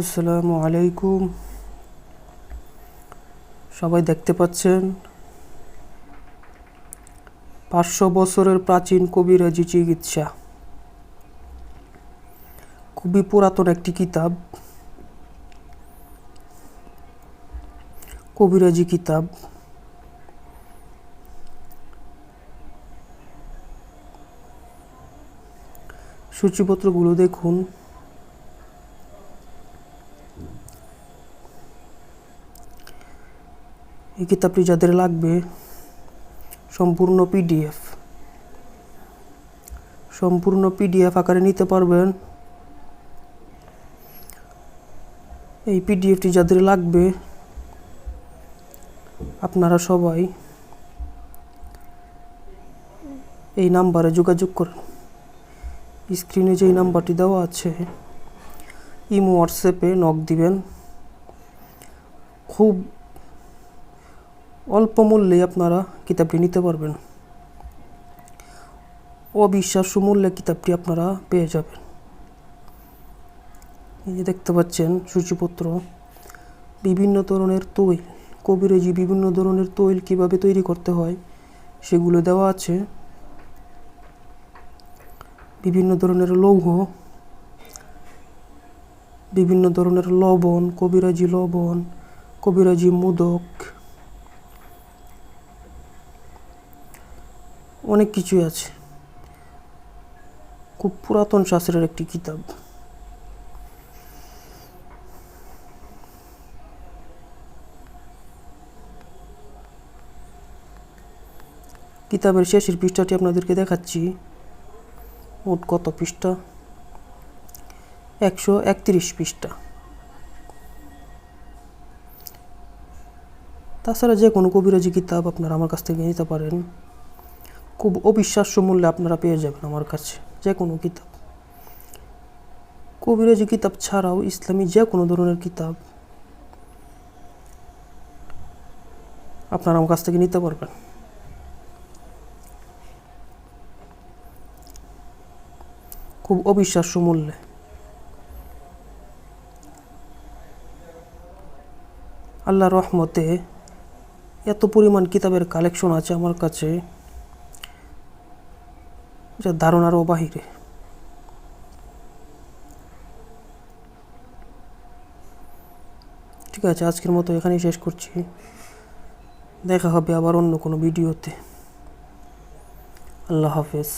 আসসালামু আলাইকুম। সবাই দেখতে পাচ্ছেন 500 বছরের প্রাচীন কবিরাজি চিকিৎসা। খুবই পুরাতন একটি কিতাব, কবিরাজি কিতাব। সূচিপত্রগুলো দেখুন। এই কিতাবটি যাদের লাগবে, সম্পূর্ণ পিডিএফ আকারে নিতে পারবেন। এই পিডিএফটি যাদের লাগবে, আপনারা সবাই এই নাম্বারে যোগাযোগ করুন। স্ক্রিনে যেই নাম্বারটি দেওয়া আছে, ইমো হোয়াটসঅ্যাপে নক দিবেন। খুব অল্প মূল্যে আপনারা কিতাবটি নিতে পারবেন। অবিশ্বাস্য মূল্যে কিতাবটি আপনারা পেয়ে যাবেন। এই যে দেখতে পাচ্ছেন সূচিপত্র, বিভিন্ন ধরনের তৈল, কবিরাজি বিভিন্ন ধরনের তৈল কিভাবে তৈরি করতে হয় সেগুলো দেওয়া আছে। বিভিন্ন ধরনের লৌহ, বিভিন্ন ধরনের লবণ, কবিরাজি মোদক, অনেক কিছুই আছে। খুব পুরাতন শাস্ত্রের একটি কিতাব। কিতাবের শেষের পৃষ্ঠাটি আপনাদেরকে দেখাচ্ছি। মোট কত পৃষ্ঠা? 131 পৃষ্ঠা। তাছাড়া যে কোনো কবিরাজি কিতাব আপনারা আমার কাছ থেকে নিতে পারেন। খুব অবিশ্বাস্য মূল্যে আপনারা পেয়ে যাবেন আমার কাছে যে কোনো কিতাব। কবিরাজি কিতাব ছাড়াও ইসলামী যে কোনো ধরনের কিতাব আপনারা আমার কাছ থেকে নিতে পারবেন। খুব অবিশ্বাস্য মূল্যে। আল্লাহর রহমতে এত পরিমাণ কিতাবের কালেকশন আছে আমার কাছে, যা ধারণারও বাহিরে। ঠিক আছে, আজকের মতো এখানেই শেষ করছি। দেখা হবে আবার অন্য কোনো ভিডিওতে। আল্লাহ হাফেজ।